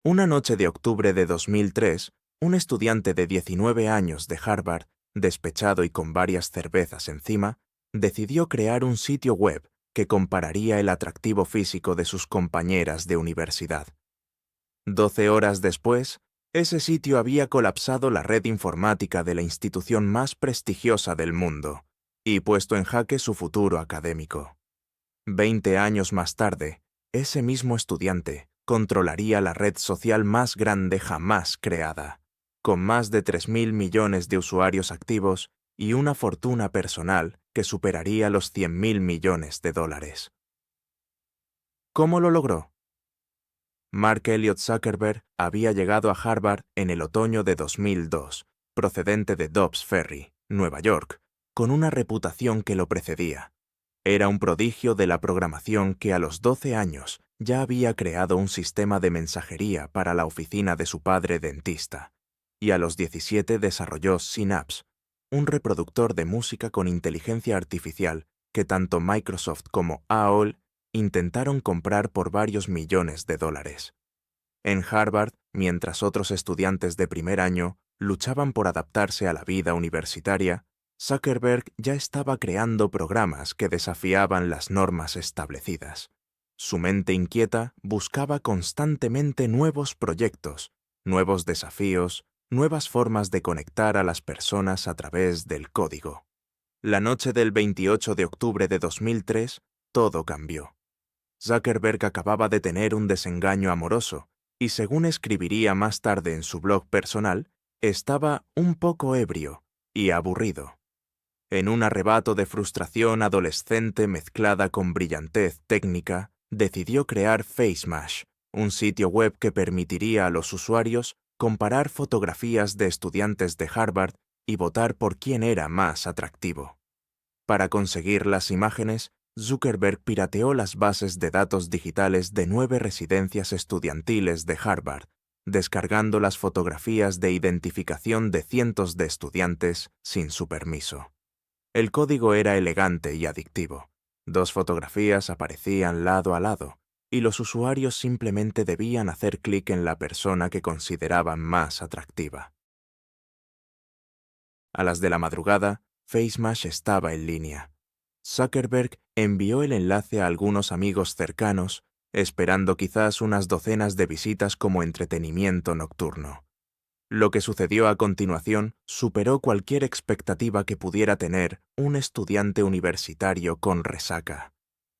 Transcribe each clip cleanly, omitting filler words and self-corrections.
Una noche de octubre de 2003, un estudiante de 19 años de Harvard, despechado y con varias cervezas encima, decidió crear un sitio web que compararía el atractivo físico de sus compañeras de universidad. 12 horas después, ese sitio había colapsado la red informática de la institución más prestigiosa del mundo y puesto en jaque su futuro académico. 20 años más tarde, ese mismo estudiante controlaría la red social más grande jamás creada, con más de 3.000 millones de usuarios activos y una fortuna personal que superaría los 100.000 millones de dólares. ¿Cómo lo logró? Mark Elliott Zuckerberg había llegado a Harvard en el otoño de 2002, procedente de Dobbs Ferry, Nueva York, con una reputación que lo precedía. Era un prodigio de la programación que a los 12 años ya había creado un sistema de mensajería para la oficina de su padre dentista, y a los 17 desarrolló Synapse, un reproductor de música con inteligencia artificial que tanto Microsoft como AOL intentaron comprar por varios millones de dólares. En Harvard, mientras otros estudiantes de primer año luchaban por adaptarse a la vida universitaria, Zuckerberg ya estaba creando programas que desafiaban las normas establecidas. Su mente inquieta buscaba constantemente nuevos proyectos, nuevos desafíos, nuevas formas de conectar a las personas a través del código. La noche del 28 de octubre de 2003, todo cambió. Zuckerberg acababa de tener un desengaño amoroso y, según escribiría más tarde en su blog personal, estaba un poco ebrio y aburrido. En un arrebato de frustración adolescente mezclada con brillantez técnica, decidió crear FaceMash, un sitio web que permitiría a los usuarios comparar fotografías de estudiantes de Harvard y votar por quién era más atractivo. Para conseguir las imágenes, Zuckerberg pirateó las bases de datos digitales de 9 residencias estudiantiles de Harvard, descargando las fotografías de identificación de cientos de estudiantes sin su permiso. El código era elegante y adictivo. 2 fotografías aparecían lado a lado, y los usuarios simplemente debían hacer clic en la persona que consideraban más atractiva. A las de la madrugada, FaceMash estaba en línea. Zuckerberg envió el enlace a algunos amigos cercanos, esperando quizás unas docenas de visitas como entretenimiento nocturno. Lo que sucedió a continuación superó cualquier expectativa que pudiera tener un estudiante universitario con resaca.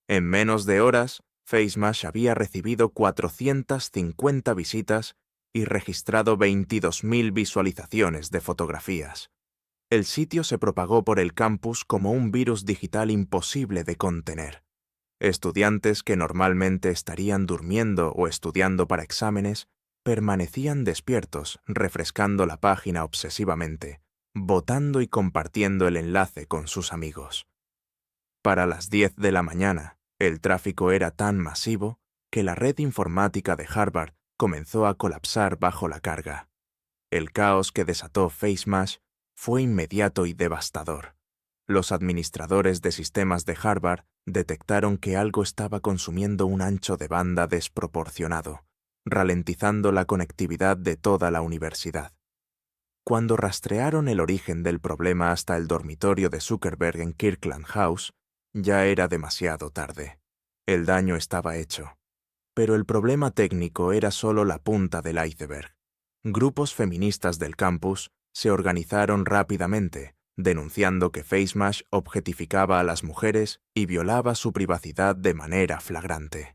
En menos de horas, FaceMash había recibido 450 visitas y registrado 22.000 visualizaciones de fotografías. El sitio se propagó por el campus como un virus digital imposible de contener. Estudiantes que normalmente estarían durmiendo o estudiando para exámenes permanecían despiertos, refrescando la página obsesivamente, votando y compartiendo el enlace con sus amigos. Para las 10 de la mañana, el tráfico era tan masivo que la red informática de Harvard comenzó a colapsar bajo la carga. El caos que desató FaceMash fue inmediato y devastador. Los administradores de sistemas de Harvard detectaron que algo estaba consumiendo un ancho de banda desproporcionado, ralentizando la conectividad de toda la universidad. Cuando rastrearon el origen del problema hasta el dormitorio de Zuckerberg en Kirkland House, ya era demasiado tarde. El daño estaba hecho. Pero el problema técnico era solo la punta del iceberg. Grupos feministas del campus se organizaron rápidamente, denunciando que FaceMash objetificaba a las mujeres y violaba su privacidad de manera flagrante.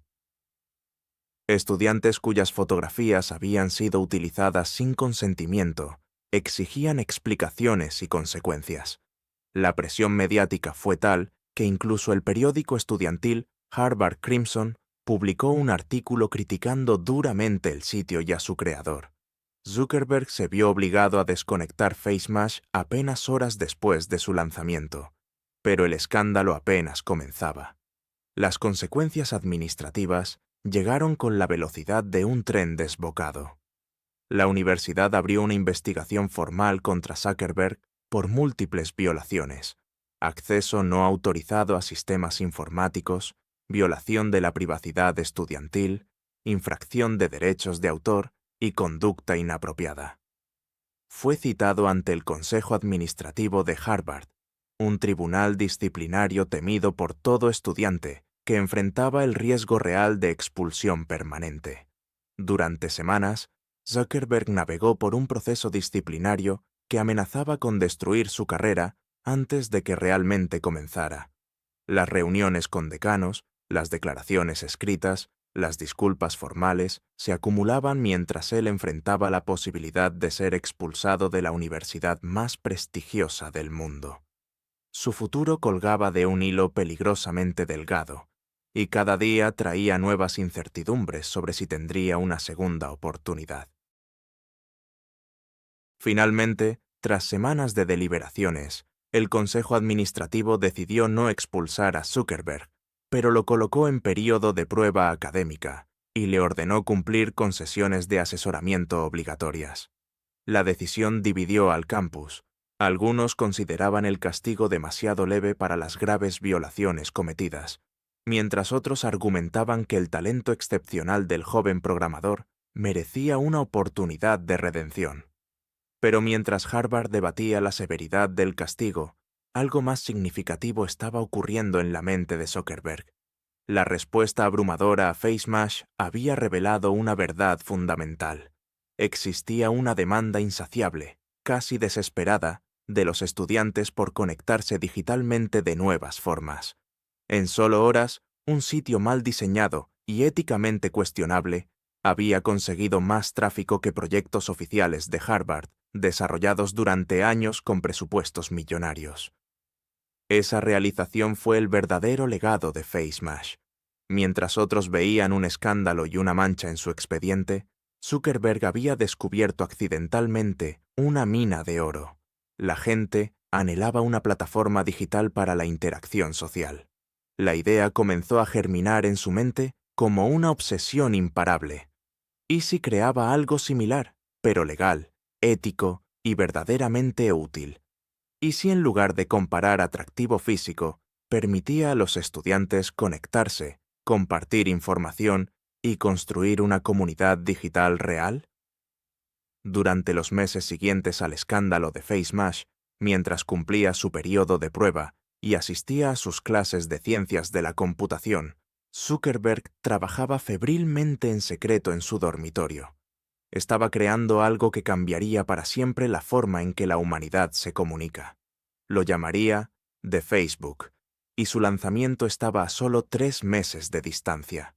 Estudiantes cuyas fotografías habían sido utilizadas sin consentimiento exigían explicaciones y consecuencias. La presión mediática fue tal que incluso el periódico estudiantil Harvard Crimson publicó un artículo criticando duramente el sitio y a su creador. Zuckerberg se vio obligado a desconectar FaceMash apenas horas después de su lanzamiento, pero el escándalo apenas comenzaba. Las consecuencias administrativas llegaron con la velocidad de un tren desbocado. La universidad abrió una investigación formal contra Zuckerberg por múltiples violaciones: acceso no autorizado a sistemas informáticos, violación de la privacidad estudiantil, infracción de derechos de autor y conducta inapropiada. Fue citado ante el Consejo Administrativo de Harvard, un tribunal disciplinario temido por todo estudiante que enfrentaba el riesgo real de expulsión permanente. Durante semanas, Zuckerberg navegó por un proceso disciplinario que amenazaba con destruir su carrera antes de que realmente comenzara. Las reuniones con decanos, las declaraciones escritas, las disculpas formales se acumulaban mientras él enfrentaba la posibilidad de ser expulsado de la universidad más prestigiosa del mundo. Su futuro colgaba de un hilo peligrosamente delgado, y cada día traía nuevas incertidumbres sobre si tendría una segunda oportunidad. Finalmente, tras semanas de deliberaciones, el Consejo Administrativo decidió no expulsar a Zuckerberg, pero lo colocó en período de prueba académica y le ordenó cumplir con sesiones de asesoramiento obligatorias. La decisión dividió al campus. Algunos consideraban el castigo demasiado leve para las graves violaciones cometidas, mientras otros argumentaban que el talento excepcional del joven programador merecía una oportunidad de redención. Pero mientras Harvard debatía la severidad del castigo, algo más significativo estaba ocurriendo en la mente de Zuckerberg. La respuesta abrumadora a FaceMash había revelado una verdad fundamental. Existía una demanda insaciable, casi desesperada, de los estudiantes por conectarse digitalmente de nuevas formas. En solo horas, un sitio mal diseñado y éticamente cuestionable había conseguido más tráfico que proyectos oficiales de Harvard, desarrollados durante años con presupuestos millonarios. Esa realización fue el verdadero legado de FaceMash. Mientras otros veían un escándalo y una mancha en su expediente, Zuckerberg había descubierto accidentalmente una mina de oro. La gente anhelaba una plataforma digital para la interacción social. La idea comenzó a germinar en su mente como una obsesión imparable. ¿Y si creaba algo similar, pero legal, ético y verdaderamente útil? ¿Y si en lugar de comparar atractivo físico, permitía a los estudiantes conectarse, compartir información y construir una comunidad digital real? Durante los meses siguientes al escándalo de FaceMash, mientras cumplía su periodo de prueba y asistía a sus clases de ciencias de la computación, Zuckerberg trabajaba febrilmente en secreto en su dormitorio. Estaba creando algo que cambiaría para siempre la forma en que la humanidad se comunica. Lo llamaría The Facebook, y su lanzamiento estaba a solo 3 meses de distancia.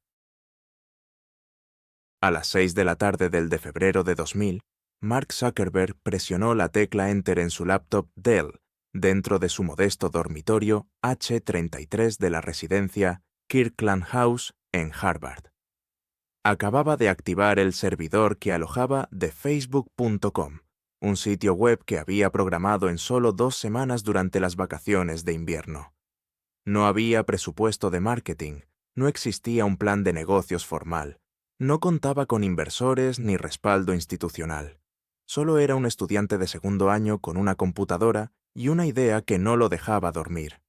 A las 6 de la tarde del de febrero de 2000, Mark Zuckerberg presionó la tecla Enter en su laptop Dell, dentro de su modesto dormitorio H33 de la residencia Kirkland House en Harvard. Acababa de activar el servidor que alojaba thefacebook.com, un sitio web que había programado en solo 2 semanas durante las vacaciones de invierno. No había presupuesto de marketing, no existía un plan de negocios formal, no contaba con inversores ni respaldo institucional. Solo era un estudiante de segundo año con una computadora y una idea que no lo dejaba dormir.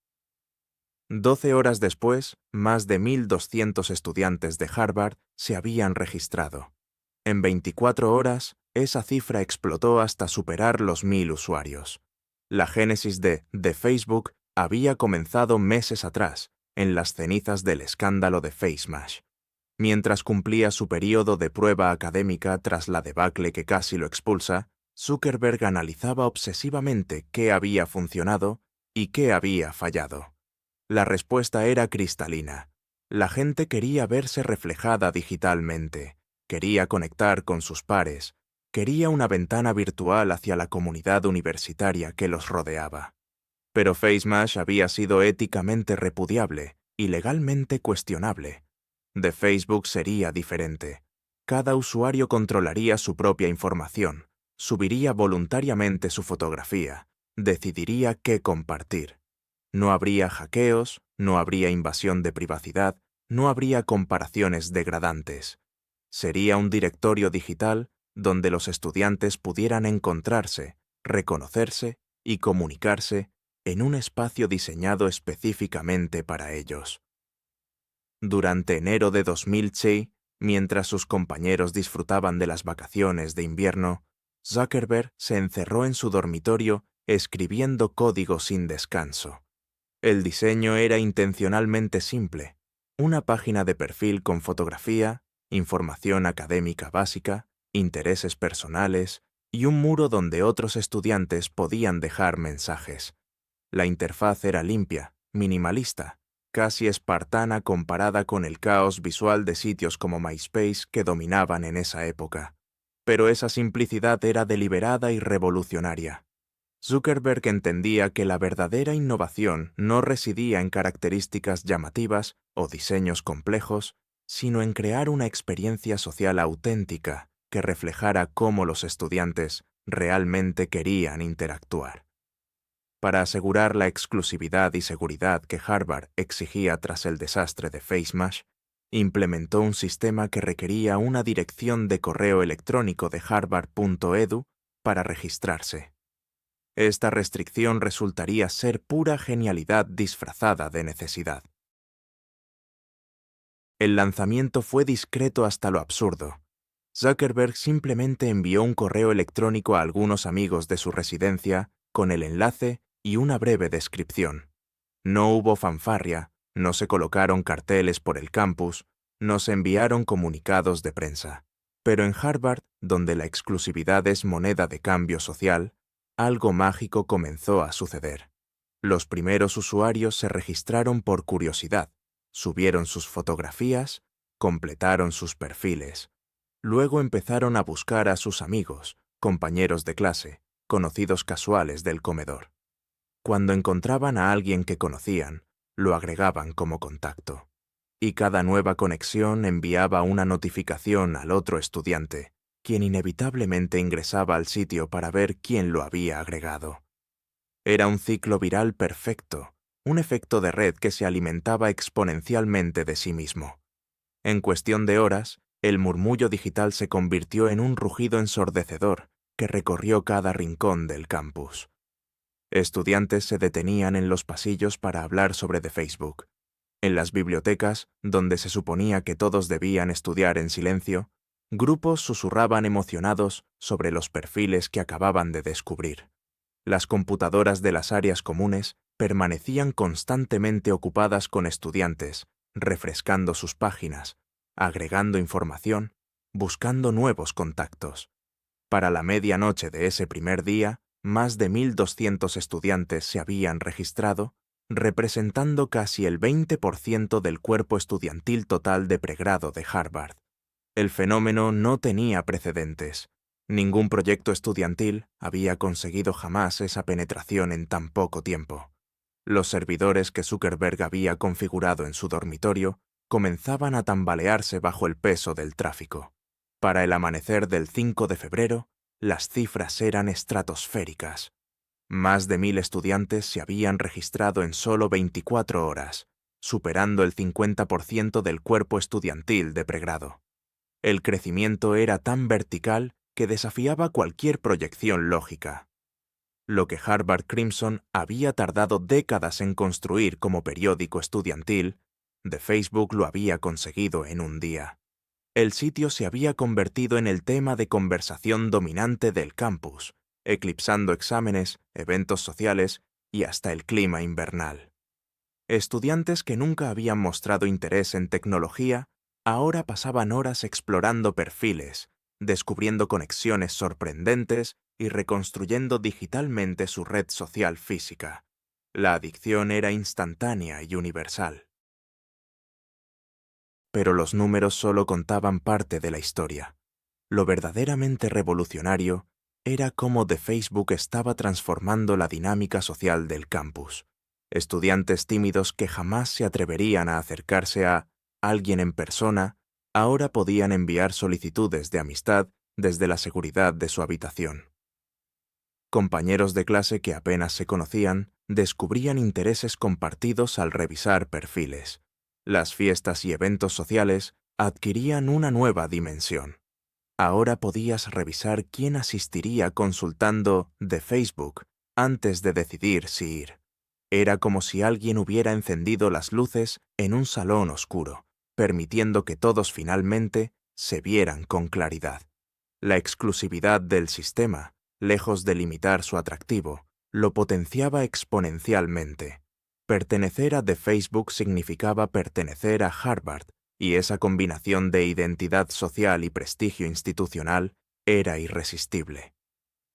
12 horas después, más de 1.200 estudiantes de Harvard se habían registrado. En 24 horas, esa cifra explotó hasta superar los 1.000 usuarios. La génesis de Facebook había comenzado meses atrás, en las cenizas del escándalo de FaceMash. Mientras cumplía su periodo de prueba académica tras la debacle que casi lo expulsa, Zuckerberg analizaba obsesivamente qué había funcionado y qué había fallado. La respuesta era cristalina. La gente quería verse reflejada digitalmente, quería conectar con sus pares, quería una ventana virtual hacia la comunidad universitaria que los rodeaba. Pero FaceMash había sido éticamente repudiable y legalmente cuestionable. De Facebook sería diferente. Cada usuario controlaría su propia información, subiría voluntariamente su fotografía, decidiría qué compartir. No habría hackeos, no habría invasión de privacidad, no habría comparaciones degradantes. Sería un directorio digital donde los estudiantes pudieran encontrarse, reconocerse y comunicarse en un espacio diseñado específicamente para ellos. Durante enero de 2006, Mientras sus compañeros disfrutaban de las vacaciones de invierno, Zuckerberg se encerró en su dormitorio escribiendo código sin descanso. El diseño era intencionalmente simple: una página de perfil con fotografía, información académica básica, intereses personales y un muro donde otros estudiantes podían dejar mensajes. La interfaz era limpia, minimalista, casi espartana comparada con el caos visual de sitios como MySpace que dominaban en esa época. Pero esa simplicidad era deliberada y revolucionaria. Zuckerberg entendía que la verdadera innovación no residía en características llamativas o diseños complejos, sino en crear una experiencia social auténtica que reflejara cómo los estudiantes realmente querían interactuar. Para asegurar la exclusividad y seguridad que Harvard exigía tras el desastre de FaceMash, implementó un sistema que requería una dirección de correo electrónico de harvard.edu para registrarse. Esta restricción resultaría ser pura genialidad disfrazada de necesidad. El lanzamiento fue discreto hasta lo absurdo. Zuckerberg simplemente envió un correo electrónico a algunos amigos de su residencia con el enlace y una breve descripción. No hubo fanfarria, no se colocaron carteles por el campus, no se enviaron comunicados de prensa. Pero en Harvard, donde la exclusividad es moneda de cambio social, algo mágico comenzó a suceder. Los primeros usuarios se registraron por curiosidad, subieron sus fotografías, completaron sus perfiles. Luego empezaron a buscar a sus amigos, compañeros de clase, conocidos casuales del comedor. Cuando encontraban a alguien que conocían, lo agregaban como contacto. Y cada nueva conexión enviaba una notificación al otro estudiante, quien inevitablemente ingresaba al sitio para ver quién lo había agregado. Era un ciclo viral perfecto, un efecto de red que se alimentaba exponencialmente de sí mismo. En cuestión de horas, el murmullo digital se convirtió en un rugido ensordecedor que recorrió cada rincón del campus. Estudiantes se detenían en los pasillos para hablar sobre The Facebook. En las bibliotecas, donde se suponía que todos debían estudiar en silencio, grupos susurraban emocionados sobre los perfiles que acababan de descubrir. Las computadoras de las áreas comunes permanecían constantemente ocupadas con estudiantes, refrescando sus páginas, agregando información, buscando nuevos contactos. Para la medianoche de ese primer día, más de 1.200 estudiantes se habían registrado, representando casi el 20% del cuerpo estudiantil total de pregrado de Harvard. El fenómeno no tenía precedentes. Ningún proyecto estudiantil había conseguido jamás esa penetración en tan poco tiempo. Los servidores que Zuckerberg había configurado en su dormitorio comenzaban a tambalearse bajo el peso del tráfico. Para el amanecer del 5 de febrero, las cifras eran estratosféricas. Más de 1.000 estudiantes se habían registrado en solo 24 horas, superando el 50% del cuerpo estudiantil de pregrado. El crecimiento era tan vertical que desafiaba cualquier proyección lógica. Lo que Harvard Crimson había tardado décadas en construir como periódico estudiantil, The Facebook lo había conseguido en un día. El sitio se había convertido en el tema de conversación dominante del campus, eclipsando exámenes, eventos sociales y hasta el clima invernal. Estudiantes que nunca habían mostrado interés en tecnología ahora pasaban horas explorando perfiles, descubriendo conexiones sorprendentes y reconstruyendo digitalmente su red social física. La adicción era instantánea y universal. Pero los números solo contaban parte de la historia. Lo verdaderamente revolucionario era cómo The Facebook estaba transformando la dinámica social del campus. Estudiantes tímidos que jamás se atreverían a acercarse a alguien en persona, ahora podían enviar solicitudes de amistad desde la seguridad de su habitación. Compañeros de clase que apenas se conocían descubrían intereses compartidos al revisar perfiles. Las fiestas y eventos sociales adquirían una nueva dimensión. Ahora podías revisar quién asistiría consultando The Facebook antes de decidir si ir. Era como si alguien hubiera encendido las luces en un salón oscuro, permitiendo que todos finalmente se vieran con claridad. La exclusividad del sistema, lejos de limitar su atractivo, lo potenciaba exponencialmente. Pertenecer a The Facebook significaba pertenecer a Harvard, y esa combinación de identidad social y prestigio institucional era irresistible.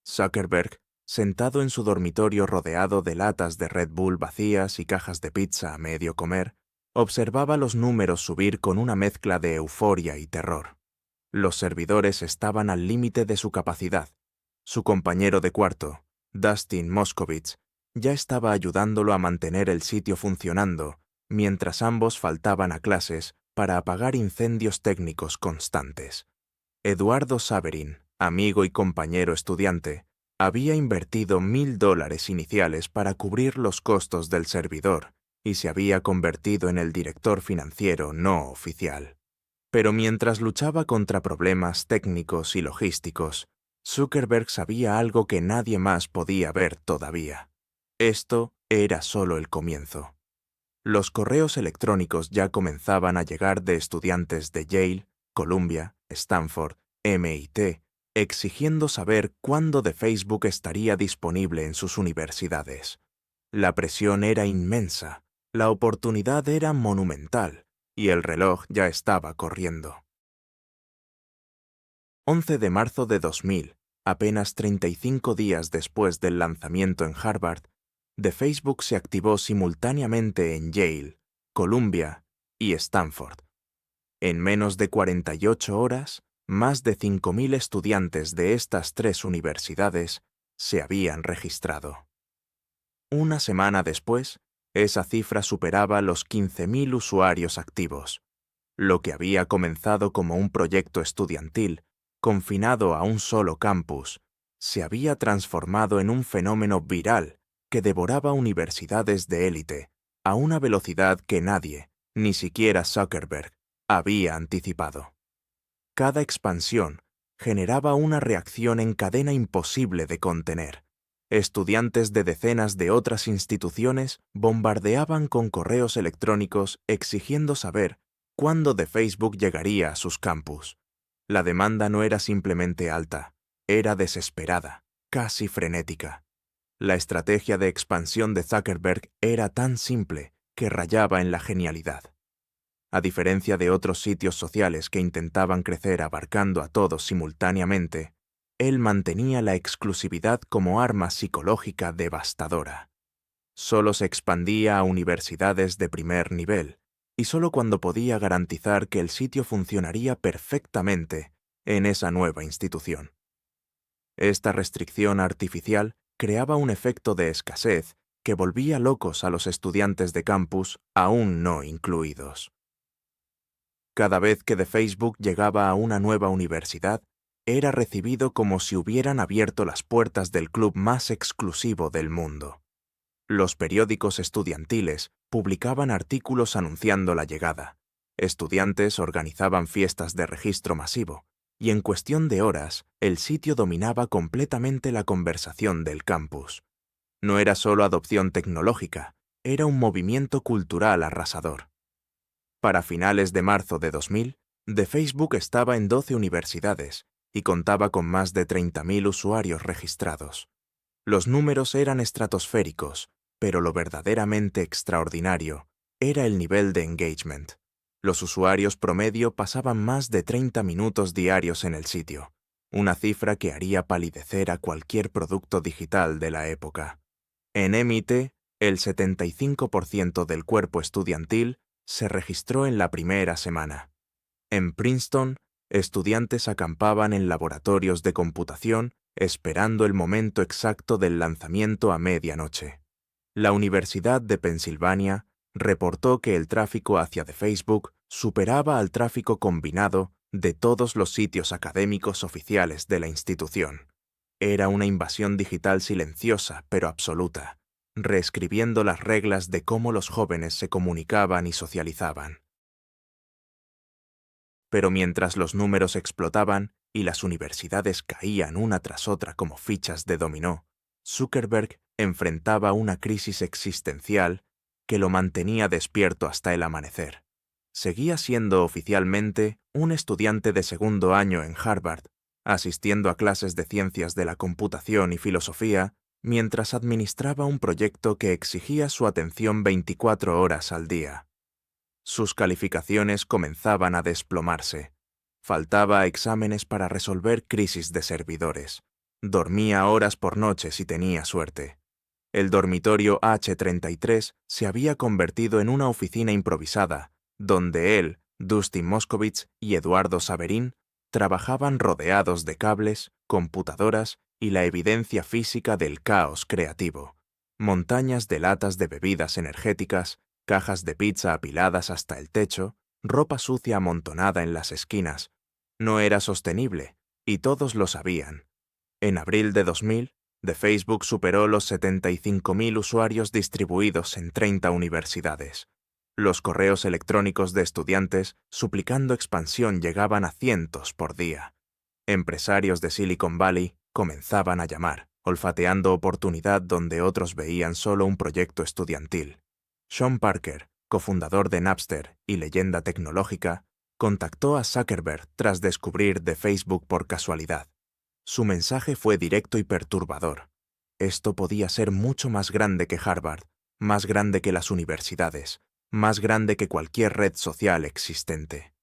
Zuckerberg, sentado en su dormitorio rodeado de latas de Red Bull vacías y cajas de pizza a medio comer, observaba los números subir con una mezcla de euforia y terror. Los servidores estaban al límite de su capacidad. Su compañero de cuarto, Dustin Moskovitz, ya estaba ayudándolo a mantener el sitio funcionando, mientras ambos faltaban a clases para apagar incendios técnicos constantes. Eduardo Saverin, amigo y compañero estudiante, había invertido $1,000 iniciales para cubrir los costos del servidor y se había convertido en el director financiero no oficial. Pero mientras luchaba contra problemas técnicos y logísticos, Zuckerberg sabía algo que nadie más podía ver todavía. Esto era solo el comienzo. Los correos electrónicos ya comenzaban a llegar de estudiantes de Yale, Columbia, Stanford, MIT, exigiendo saber cuándo The Facebook estaría disponible en sus universidades. La presión era inmensa, la oportunidad era monumental, y el reloj ya estaba corriendo. 11 de marzo de 2000, apenas 35 días después del lanzamiento en Harvard, The Facebook se activó simultáneamente en Yale, Columbia y Stanford. En menos de 48 horas, más de 5.000 estudiantes de estas tres universidades se habían registrado. Una semana después, esa cifra superaba los 15.000 usuarios activos. Lo que había comenzado como un proyecto estudiantil, confinado a un solo campus, se había transformado en un fenómeno viral que devoraba universidades de élite a una velocidad que nadie, ni siquiera Zuckerberg, había anticipado. Cada expansión generaba una reacción en cadena imposible de contener. Estudiantes de decenas de otras instituciones bombardeaban con correos electrónicos exigiendo saber cuándo The Facebook llegaría a sus campus. La demanda no era simplemente alta, era desesperada, casi frenética. La estrategia de expansión de Zuckerberg era tan simple que rayaba en la genialidad. A diferencia de otros sitios sociales que intentaban crecer abarcando a todos simultáneamente, él mantenía la exclusividad como arma psicológica devastadora. Solo se expandía a universidades de primer nivel, y solo cuando podía garantizar que el sitio funcionaría perfectamente en esa nueva institución. Esta restricción artificial creaba un efecto de escasez que volvía locos a los estudiantes de campus aún no incluidos. Cada vez que The Facebook llegaba a una nueva universidad, era recibido como si hubieran abierto las puertas del club más exclusivo del mundo. Los periódicos estudiantiles publicaban artículos anunciando la llegada. Estudiantes organizaban fiestas de registro masivo, y en cuestión de horas, el sitio dominaba completamente la conversación del campus. No era solo adopción tecnológica, era un movimiento cultural arrasador. Para finales de marzo de 2000, The Facebook estaba en 12 universidades y contaba con más de 30.000 usuarios registrados. Los números eran estratosféricos, pero lo verdaderamente extraordinario era el nivel de engagement. Los usuarios promedio pasaban más de 30 minutos diarios en el sitio, una cifra que haría palidecer a cualquier producto digital de la época. En MIT, el 75% del cuerpo estudiantil se registró en la primera semana. En Princeton, estudiantes acampaban en laboratorios de computación esperando el momento exacto del lanzamiento a medianoche. La Universidad de Pensilvania reportó que el tráfico hacia The Facebook superaba al tráfico combinado de todos los sitios académicos oficiales de la institución. Era una invasión digital silenciosa pero absoluta, reescribiendo las reglas de cómo los jóvenes se comunicaban y socializaban. Pero mientras los números explotaban y las universidades caían una tras otra como fichas de dominó, Zuckerberg enfrentaba una crisis existencial que lo mantenía despierto hasta el amanecer. Seguía siendo oficialmente un estudiante de segundo año en Harvard, asistiendo a clases de ciencias de la computación y filosofía, mientras administraba un proyecto que exigía su atención 24 horas al día. Sus calificaciones comenzaban a desplomarse. Faltaba a exámenes para resolver crisis de servidores. Dormía horas por noche si tenía suerte. El dormitorio H33 se había convertido en una oficina improvisada, donde él, Dustin Moskovitz y Eduardo Saverin trabajaban rodeados de cables, computadoras y la evidencia física del caos creativo. Montañas de latas de bebidas energéticas, cajas de pizza apiladas hasta el techo, ropa sucia amontonada en las esquinas. No era sostenible, y todos lo sabían. En abril de 2000, The Facebook superó los 75.000 usuarios distribuidos en 30 universidades. Los correos electrónicos de estudiantes suplicando expansión llegaban a cientos por día. Empresarios de Silicon Valley comenzaban a llamar, olfateando oportunidad donde otros veían solo un proyecto estudiantil. Sean Parker, cofundador de Napster y leyenda tecnológica, contactó a Zuckerberg tras descubrir The Facebook por casualidad. Su mensaje fue directo y perturbador. Esto podía ser mucho más grande que Harvard, más grande que las universidades, más grande que cualquier red social existente.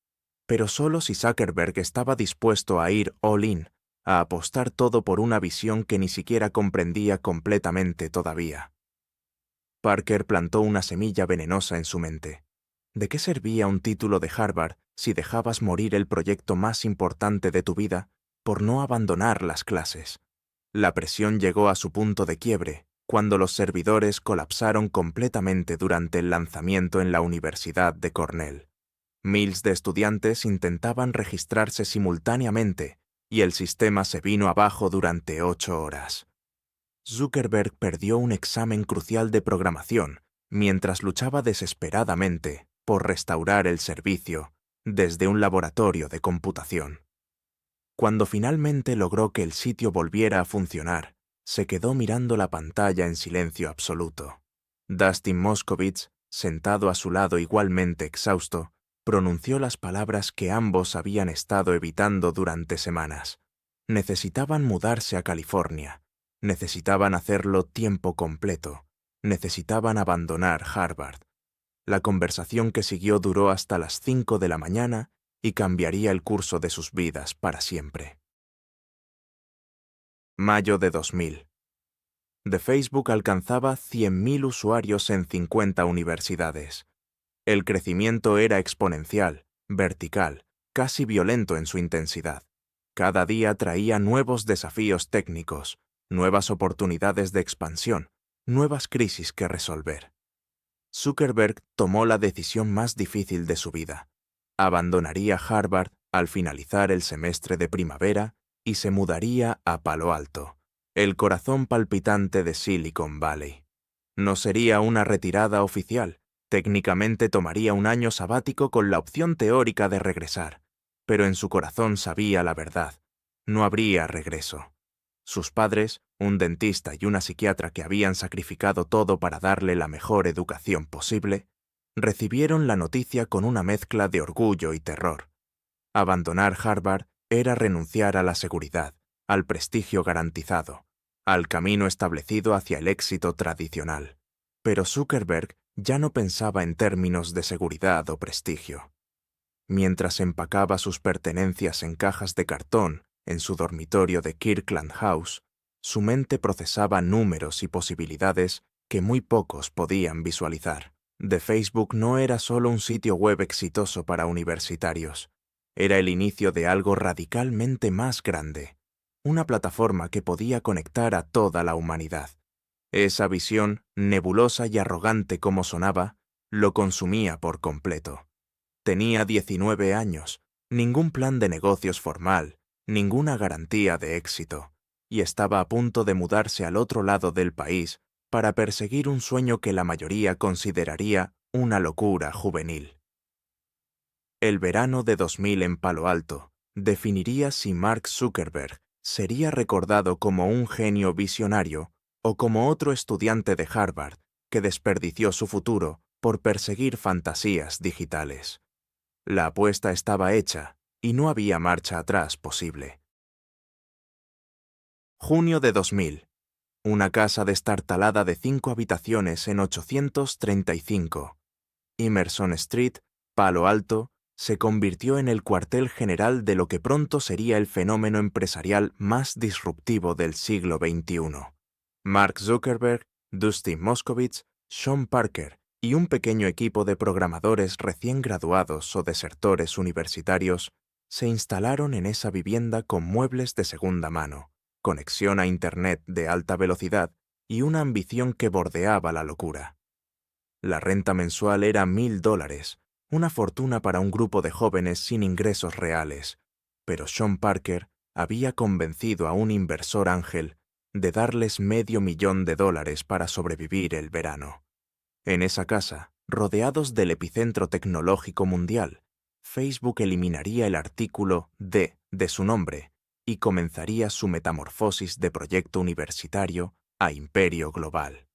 Pero solo si Zuckerberg estaba dispuesto a ir all in, a apostar todo por una visión que ni siquiera comprendía completamente todavía. Parker plantó una semilla venenosa en su mente. ¿De qué servía un título de Harvard si dejabas morir el proyecto más importante de tu vida por no abandonar las clases? La presión llegó a su punto de quiebre cuando los servidores colapsaron completamente durante el lanzamiento en la Universidad de Cornell. Miles de estudiantes intentaban registrarse simultáneamente y el sistema se vino abajo durante 8 horas. Zuckerberg perdió un examen crucial de programación mientras luchaba desesperadamente por restaurar el servicio desde un laboratorio de computación. Cuando finalmente logró que el sitio volviera a funcionar, se quedó mirando la pantalla en silencio absoluto. Dustin Moskovitz, sentado a su lado igualmente exhausto, pronunció las palabras que ambos habían estado evitando durante semanas. Necesitaban mudarse a California. Necesitaban hacerlo tiempo completo. Necesitaban abandonar Harvard. La conversación que siguió duró hasta las 5 de la mañana y cambiaría el curso de sus vidas para siempre. Mayo de 2000. The Facebook alcanzaba 100.000 usuarios en 50 universidades. El crecimiento era exponencial, vertical, casi violento en su intensidad. Cada día traía nuevos desafíos técnicos, nuevas oportunidades de expansión, nuevas crisis que resolver. Zuckerberg tomó la decisión más difícil de su vida. Abandonaría Harvard al finalizar el semestre de primavera y se mudaría a Palo Alto, el corazón palpitante de Silicon Valley. No sería una retirada oficial, técnicamente tomaría un año sabático con la opción teórica de regresar, pero en su corazón sabía la verdad. No habría regreso. Sus padres, un dentista y una psiquiatra que habían sacrificado todo para darle la mejor educación posible, recibieron la noticia con una mezcla de orgullo y terror. Abandonar Harvard era renunciar a la seguridad, al prestigio garantizado, al camino establecido hacia el éxito tradicional. Pero Zuckerberg ya no pensaba en términos de seguridad o prestigio. Mientras empacaba sus pertenencias en cajas de cartón en su dormitorio de Kirkland House, su mente procesaba números y posibilidades que muy pocos podían visualizar. The Facebook no era solo un sitio web exitoso para universitarios, era el inicio de algo radicalmente más grande, una plataforma que podía conectar a toda la humanidad. Esa visión, nebulosa y arrogante como sonaba, lo consumía por completo. Tenía 19 años, ningún plan de negocios formal, ninguna garantía de éxito, y estaba a punto de mudarse al otro lado del país para perseguir un sueño que la mayoría consideraría una locura juvenil. El verano de 2000 en Palo Alto definiría si Mark Zuckerberg sería recordado como un genio visionario o como otro estudiante de Harvard que desperdició su futuro por perseguir fantasías digitales. La apuesta estaba hecha y no había marcha atrás posible. Junio de 2000. Una casa destartalada de 5 habitaciones en 835 Emerson Street, Palo Alto, se convirtió en el cuartel general de lo que pronto sería el fenómeno empresarial más disruptivo del siglo XXI. Mark Zuckerberg, Dusty Moskovitz, Sean Parker y un pequeño equipo de programadores recién graduados o desertores universitarios se instalaron en esa vivienda con muebles de segunda mano, conexión a Internet de alta velocidad y una ambición que bordeaba la locura. La renta mensual era $1,000, una fortuna para un grupo de jóvenes sin ingresos reales, pero Sean Parker había convencido a un inversor ángel de darles $500,000 para sobrevivir el verano. En esa casa, rodeados del epicentro tecnológico mundial, Facebook eliminaría el artículo D de su nombre y comenzaría su metamorfosis de proyecto universitario a imperio global.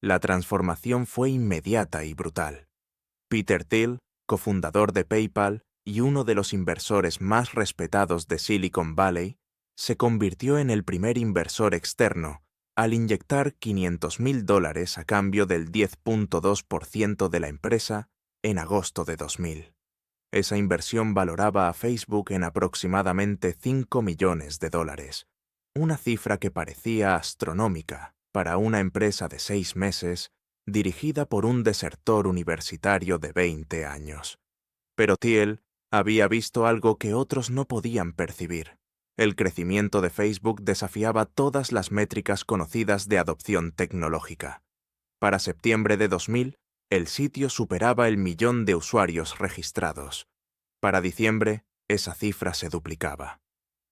La transformación fue inmediata y brutal. Peter Thiel, cofundador de PayPal y uno de los inversores más respetados de Silicon Valley, se convirtió en el primer inversor externo al inyectar $500,000 a cambio del 10.2% de la empresa en agosto de 2000. Esa inversión valoraba a Facebook en aproximadamente $5 millones, una cifra que parecía astronómica para una empresa de 6 meses dirigida por un desertor universitario de 20 años. Pero Thiel había visto algo que otros no podían percibir. El crecimiento de Facebook desafiaba todas las métricas conocidas de adopción tecnológica. Para septiembre de 2000, el sitio superaba el 1.000.000 de usuarios registrados. Para diciembre, esa cifra se duplicaba.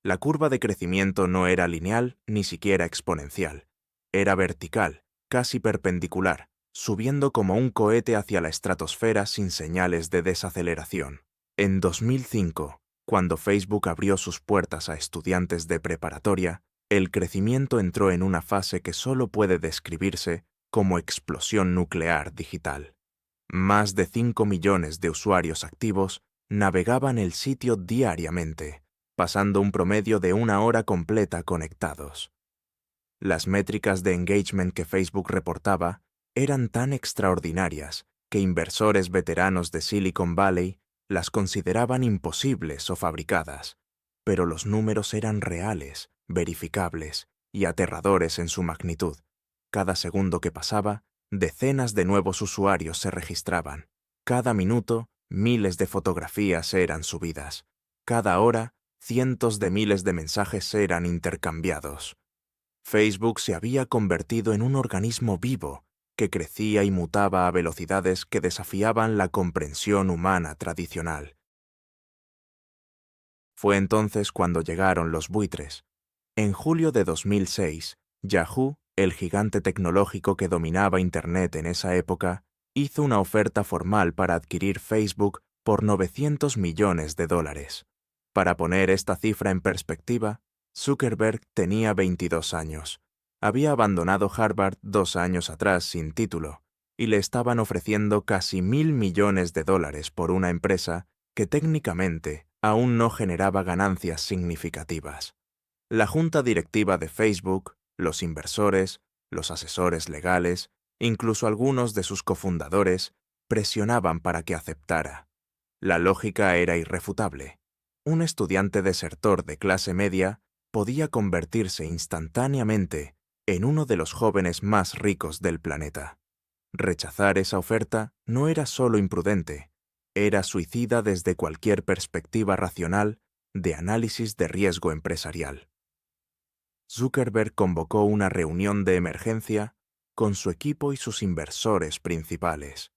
La curva de crecimiento no era lineal ni siquiera exponencial. Era vertical, casi perpendicular, subiendo como un cohete hacia la estratosfera sin señales de desaceleración. En 2005, cuando Facebook abrió sus puertas a estudiantes de preparatoria, el crecimiento entró en una fase que solo puede describirse como explosión nuclear digital. Más de 5 millones de usuarios activos navegaban el sitio diariamente, pasando un promedio de 1 hora completa conectados. Las métricas de engagement que Facebook reportaba eran tan extraordinarias que inversores veteranos de Silicon Valley las consideraban imposibles o fabricadas, pero los números eran reales, verificables y aterradores en su magnitud. Cada segundo que pasaba, decenas de nuevos usuarios se registraban. Cada minuto, miles de fotografías eran subidas. Cada hora, cientos de miles de mensajes eran intercambiados. Facebook se había convertido en un organismo vivo que crecía y mutaba a velocidades que desafiaban la comprensión humana tradicional. Fue entonces cuando llegaron los buitres. En julio de 2006, Yahoo, el gigante tecnológico que dominaba Internet en esa época, hizo una oferta formal para adquirir Facebook por $900 millones. Para poner esta cifra en perspectiva, Zuckerberg tenía 22 años. Había abandonado Harvard 2 años atrás sin título, y le estaban ofreciendo casi $1.000 millones por una empresa que técnicamente aún no generaba ganancias significativas. La junta directiva de Facebook, los inversores, los asesores legales, incluso algunos de sus cofundadores, presionaban para que aceptara. La lógica era irrefutable. Un estudiante desertor de clase media podía convertirse instantáneamente en uno de los jóvenes más ricos del planeta. Rechazar esa oferta no era solo imprudente, era suicida desde cualquier perspectiva racional de análisis de riesgo empresarial. Zuckerberg convocó una reunión de emergencia con su equipo y sus inversores principales.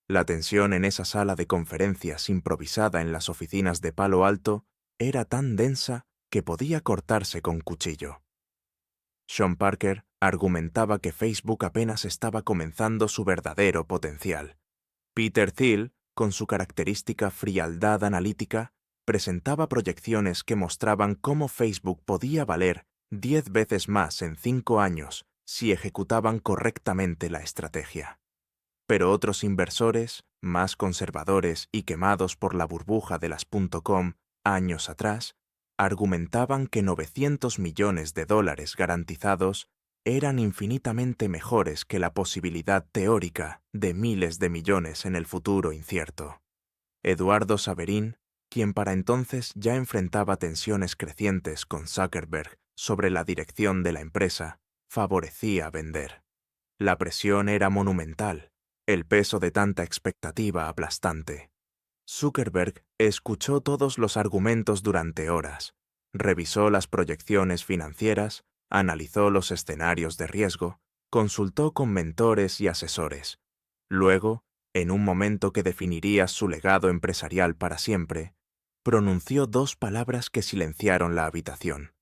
La tensión en esa sala de conferencias improvisada en las oficinas de Palo Alto era tan densa que podía cortarse con cuchillo. Sean Parker argumentaba que Facebook apenas estaba comenzando su verdadero potencial. Peter Thiel, con su característica frialdad analítica, presentaba proyecciones que mostraban cómo Facebook podía valer 10 veces más en 5 años si ejecutaban correctamente la estrategia. Pero otros inversores, más conservadores y quemados por la burbuja de las .com años atrás, argumentaban que 900 millones de dólares garantizados eran infinitamente mejores que la posibilidad teórica de miles de millones en el futuro incierto. Eduardo Saverin, quien para entonces ya enfrentaba tensiones crecientes con Zuckerberg sobre la dirección de la empresa, favorecía vender. La presión era monumental, el peso de tanta expectativa aplastante. Zuckerberg escuchó todos los argumentos durante horas, revisó las proyecciones financieras, analizó los escenarios de riesgo, consultó con mentores y asesores. Luego, en un momento que definiría su legado empresarial para siempre, pronunció dos palabras que silenciaron la habitación.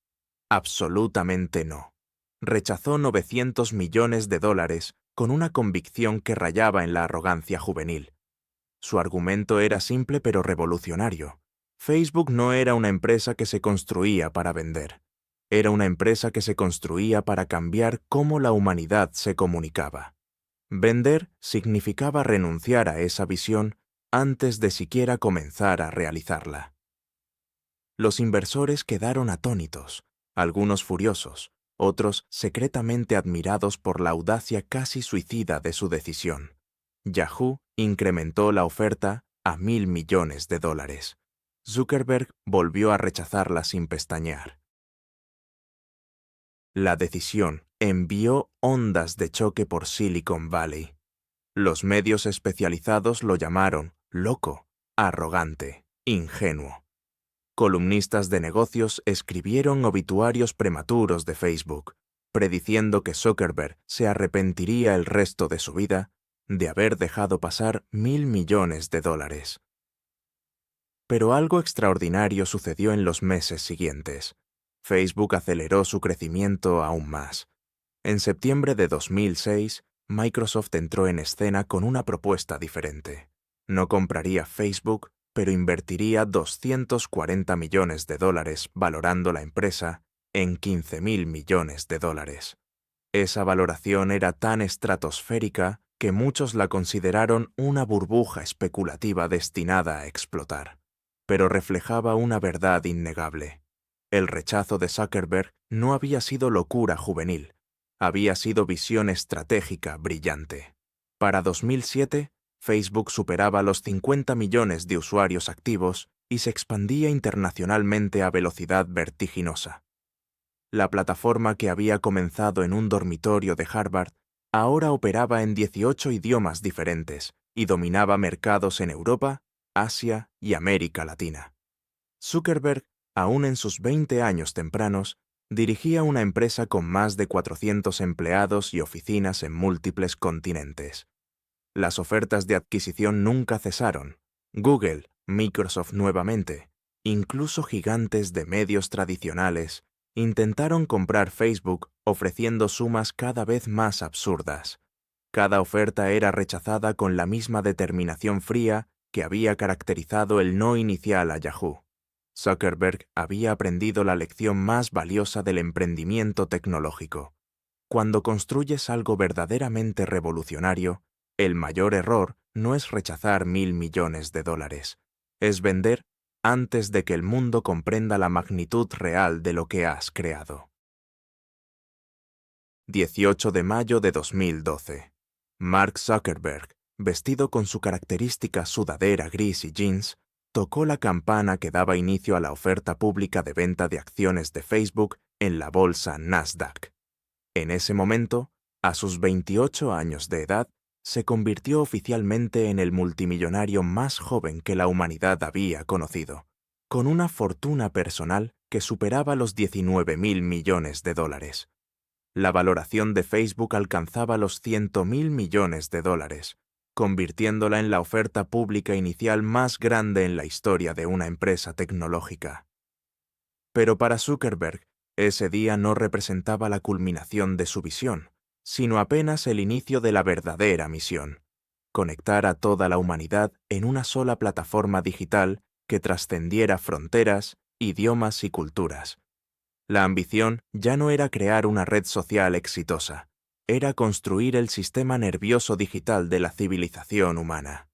Absolutamente no. Rechazó 900 millones de dólares con una convicción que rayaba en la arrogancia juvenil. Su argumento era simple pero revolucionario. Facebook no era una empresa que se construía para vender. Era una empresa que se construía para cambiar cómo la humanidad se comunicaba. Vender significaba renunciar a esa visión antes de siquiera comenzar a realizarla. Los inversores quedaron atónitos, algunos furiosos, otros secretamente admirados por la audacia casi suicida de su decisión. Yahoo incrementó la oferta a 1.000 millones de dólares. Zuckerberg volvió a rechazarla sin pestañear. La decisión envió ondas de choque por Silicon Valley. Los medios especializados lo llamaron loco, arrogante, ingenuo. Columnistas de negocios escribieron obituarios prematuros de Facebook, prediciendo que Zuckerberg se arrepentiría el resto de su vida de haber dejado pasar 1.000 millones de dólares. Pero algo extraordinario sucedió en los meses siguientes. Facebook aceleró su crecimiento aún más. En septiembre de 2006, Microsoft entró en escena con una propuesta diferente. No compraría Facebook, pero invertiría 240 millones de dólares valorando la empresa en 15.000 millones de dólares. Esa valoración era tan estratosférica que muchos la consideraron una burbuja especulativa destinada a explotar. Pero reflejaba una verdad innegable. El rechazo de Zuckerberg no había sido locura juvenil, había sido visión estratégica brillante. Para 2007, Facebook superaba los 50 millones de usuarios activos y se expandía internacionalmente a velocidad vertiginosa. La plataforma que había comenzado en un dormitorio de Harvard ahora operaba en 18 idiomas diferentes y dominaba mercados en Europa, Asia y América Latina. Zuckerberg, aún en sus 20 años tempranos, dirigía una empresa con más de 400 empleados y oficinas en múltiples continentes. Las ofertas de adquisición nunca cesaron. Google, Microsoft nuevamente, incluso gigantes de medios tradicionales, intentaron comprar Facebook ofreciendo sumas cada vez más absurdas. Cada oferta era rechazada con la misma determinación fría que había caracterizado el no inicial a Yahoo. Zuckerberg había aprendido la lección más valiosa del emprendimiento tecnológico. Cuando construyes algo verdaderamente revolucionario, el mayor error no es rechazar 1.000 millones de dólares, es vender antes de que el mundo comprenda la magnitud real de lo que has creado. 18 de mayo de 2012. Mark Zuckerberg, vestido con su característica sudadera gris y jeans, tocó la campana que daba inicio a la oferta pública de venta de acciones de Facebook en la bolsa Nasdaq. En ese momento, a sus 28 años de edad, se convirtió oficialmente en el multimillonario más joven que la humanidad había conocido, con una fortuna personal que superaba los 19.000 millones de dólares. La valoración de Facebook alcanzaba los 100.000 millones de dólares, convirtiéndola en la oferta pública inicial más grande en la historia de una empresa tecnológica. Pero para Zuckerberg, ese día no representaba la culminación de su visión, sino apenas el inicio de la verdadera misión: conectar a toda la humanidad en una sola plataforma digital que trascendiera fronteras, idiomas y culturas. La ambición ya no era crear una red social exitosa, era construir el sistema nervioso digital de la civilización humana.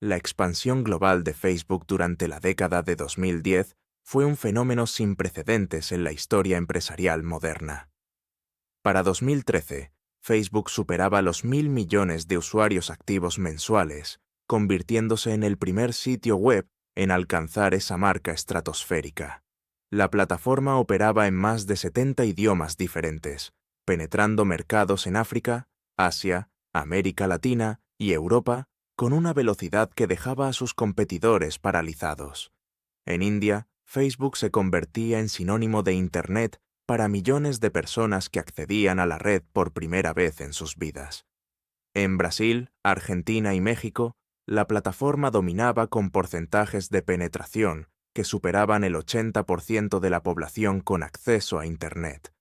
La expansión global de Facebook durante la década de 2010 fue un fenómeno sin precedentes en la historia empresarial moderna. Para 2013, Facebook superaba los 1.000 millones de usuarios activos mensuales, convirtiéndose en el primer sitio web en alcanzar esa marca estratosférica. La plataforma operaba en más de 70 idiomas diferentes, penetrando mercados en África, Asia, América Latina y Europa con una velocidad que dejaba a sus competidores paralizados. En India, Facebook se convertía en sinónimo de Internet para millones de personas que accedían a la red por primera vez en sus vidas. En Brasil, Argentina y México, la plataforma dominaba con porcentajes de penetración que superaban el 80% de la población con acceso a Internet.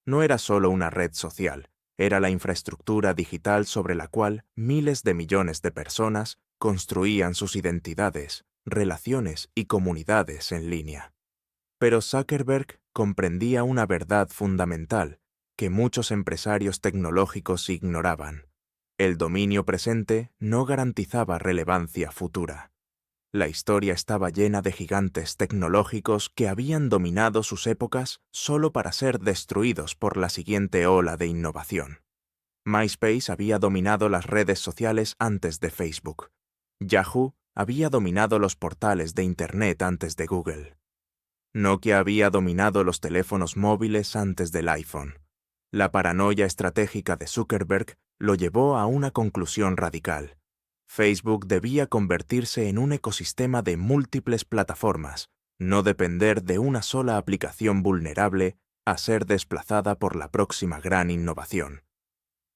No era solo una red social, era la infraestructura digital sobre la cual miles de millones de personas construían sus identidades, relaciones y comunidades en línea. Pero Zuckerberg comprendía una verdad fundamental que muchos empresarios tecnológicos ignoraban. El dominio presente no garantizaba relevancia futura. La historia estaba llena de gigantes tecnológicos que habían dominado sus épocas solo para ser destruidos por la siguiente ola de innovación. MySpace había dominado las redes sociales antes de Facebook. Yahoo había dominado los portales de Internet antes de Google. Nokia había dominado los teléfonos móviles antes del iPhone. La paranoia estratégica de Zuckerberg lo llevó a una conclusión radical. Facebook debía convertirse en un ecosistema de múltiples plataformas, no depender de una sola aplicación vulnerable a ser desplazada por la próxima gran innovación.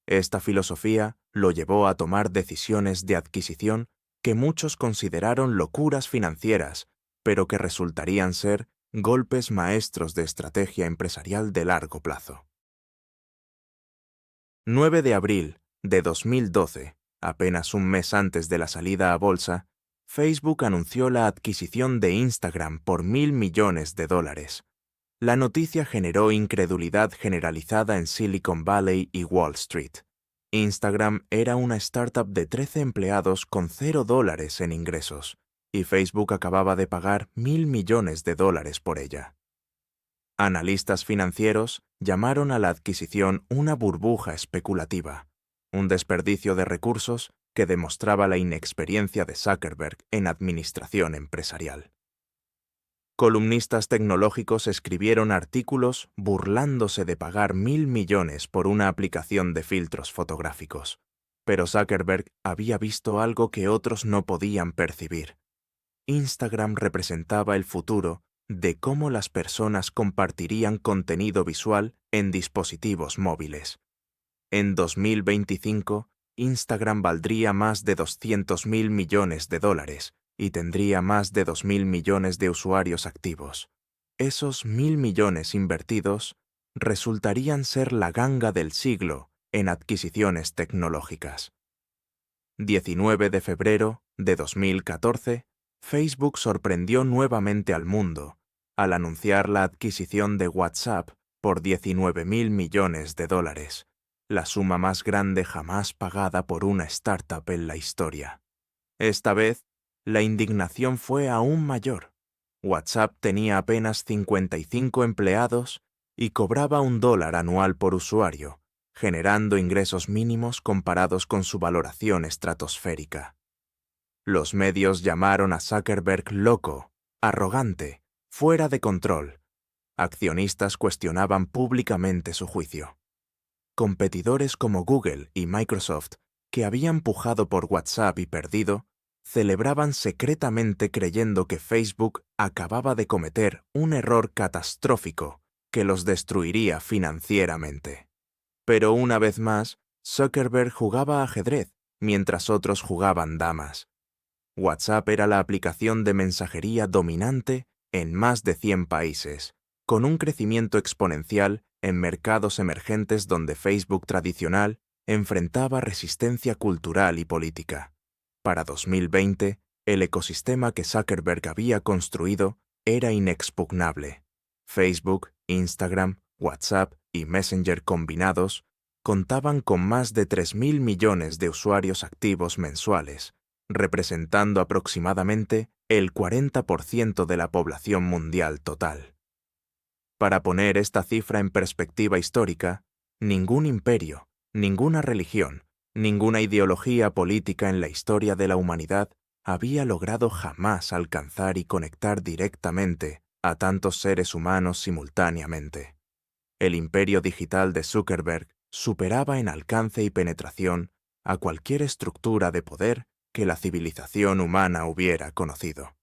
Esta filosofía lo llevó a tomar decisiones de adquisición que muchos consideraron locuras financieras, pero que resultarían ser golpes maestros de estrategia empresarial de largo plazo. 9 de abril de 2012, apenas un mes antes de la salida a bolsa, Facebook anunció la adquisición de Instagram por $1.000 millones. La noticia generó incredulidad generalizada en Silicon Valley y Wall Street. Instagram era una startup de 13 empleados con $0 en ingresos, y Facebook acababa de pagar $1.000 millones por ella. Analistas financieros llamaron a la adquisición una burbuja especulativa, un desperdicio de recursos que demostraba la inexperiencia de Zuckerberg en administración empresarial. Columnistas tecnológicos escribieron artículos burlándose de pagar $1.000 millones por una aplicación de filtros fotográficos. Pero Zuckerberg había visto algo que otros no podían percibir. Instagram representaba el futuro de cómo las personas compartirían contenido visual en dispositivos móviles. En 2025, Instagram valdría más de $200.000 millones y tendría más de 2.000 millones de usuarios activos. Esos 1.000 millones invertidos resultarían ser la ganga del siglo en adquisiciones tecnológicas. 19 de febrero de 2014, Facebook sorprendió nuevamente al mundo al anunciar la adquisición de WhatsApp por $19.000 millones, la suma más grande jamás pagada por una startup en la historia. Esta vez, la indignación fue aún mayor. WhatsApp tenía apenas 55 empleados y cobraba $1 anual por usuario, generando ingresos mínimos comparados con su valoración estratosférica. Los medios llamaron a Zuckerberg loco, arrogante, fuera de control. Accionistas cuestionaban públicamente su juicio. Competidores como Google y Microsoft, que habían pujado por WhatsApp y perdido, celebraban secretamente creyendo que Facebook acababa de cometer un error catastrófico que los destruiría financieramente. Pero una vez más, Zuckerberg jugaba ajedrez mientras otros jugaban damas. WhatsApp era la aplicación de mensajería dominante en más de 100 países, con un crecimiento exponencial en mercados emergentes donde Facebook tradicional enfrentaba resistencia cultural y política. Para 2020, el ecosistema que Zuckerberg había construido era inexpugnable. Facebook, Instagram, WhatsApp y Messenger combinados contaban con más de 3.000 millones de usuarios activos mensuales, representando aproximadamente el 40% de la población mundial total. Para poner esta cifra en perspectiva histórica, ningún imperio, ninguna religión, ninguna ideología política en la historia de la humanidad había logrado jamás alcanzar y conectar directamente a tantos seres humanos simultáneamente. El imperio digital de Zuckerberg superaba en alcance y penetración a cualquier estructura de poder que la civilización humana hubiera conocido.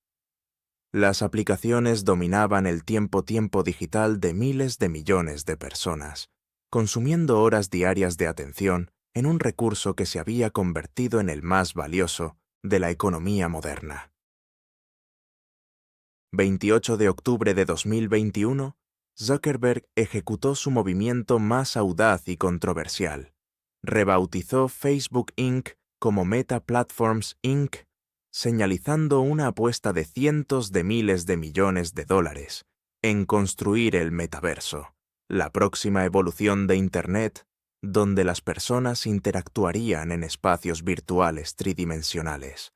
Las aplicaciones dominaban el tiempo digital de miles de millones de personas, consumiendo horas diarias de atención en un recurso que se había convertido en el más valioso de la economía moderna. 28 de octubre de 2021, Zuckerberg ejecutó su movimiento más audaz y controversial. Rebautizó Facebook Inc. como Meta Platforms Inc., señalizando una apuesta de cientos de miles de millones de dólares en construir el metaverso, la próxima evolución de Internet, donde las personas interactuarían en espacios virtuales tridimensionales.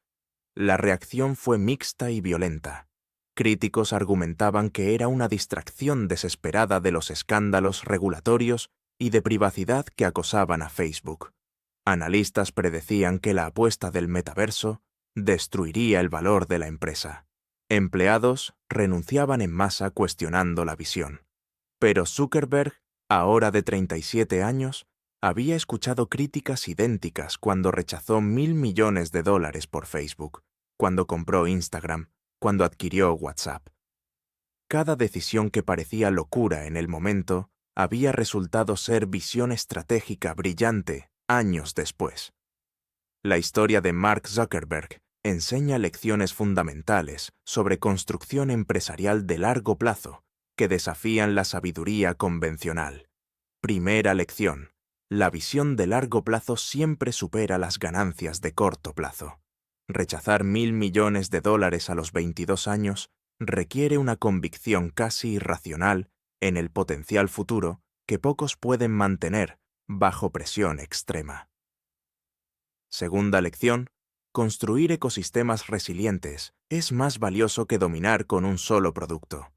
La reacción fue mixta y violenta. Críticos argumentaban que era una distracción desesperada de los escándalos regulatorios y de privacidad que acosaban a Facebook. Analistas predecían que la apuesta del metaverso destruiría el valor de la empresa. Empleados renunciaban en masa cuestionando la visión. Pero Zuckerberg, ahora de 37 años, había escuchado críticas idénticas cuando rechazó $1.000 millones por Facebook, cuando compró Instagram, cuando adquirió WhatsApp. Cada decisión que parecía locura en el momento había resultado ser visión estratégica brillante años después. La historia de Mark Zuckerberg enseña lecciones fundamentales sobre construcción empresarial de largo plazo que desafían la sabiduría convencional. Primera lección: la visión de largo plazo siempre supera las ganancias de corto plazo. Rechazar $1.000 millones a los 22 años requiere una convicción casi irracional en el potencial futuro que pocos pueden mantener bajo presión extrema. Segunda lección: construir ecosistemas resilientes es más valioso que dominar con un solo producto.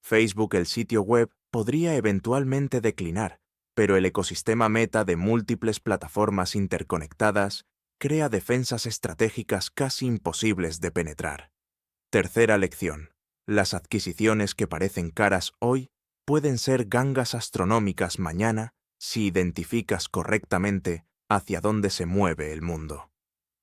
Facebook, el sitio web, podría eventualmente declinar, pero el ecosistema Meta de múltiples plataformas interconectadas crea defensas estratégicas casi imposibles de penetrar. Tercera lección: las adquisiciones que parecen caras hoy pueden ser gangas astronómicas mañana si identificas correctamente hacia dónde se mueve el mundo.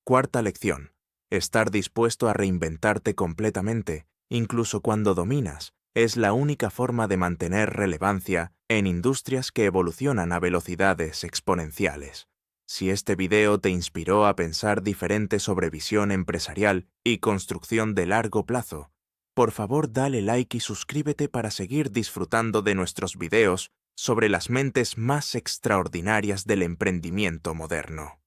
Cuarta lección: estar dispuesto a reinventarte completamente, incluso cuando dominas, es la única forma de mantener relevancia en industrias que evolucionan a velocidades exponenciales. Si este video te inspiró a pensar diferente sobre visión empresarial y construcción de largo plazo, por favor dale like y suscríbete para seguir disfrutando de nuestros videos sobre las mentes más extraordinarias del emprendimiento moderno.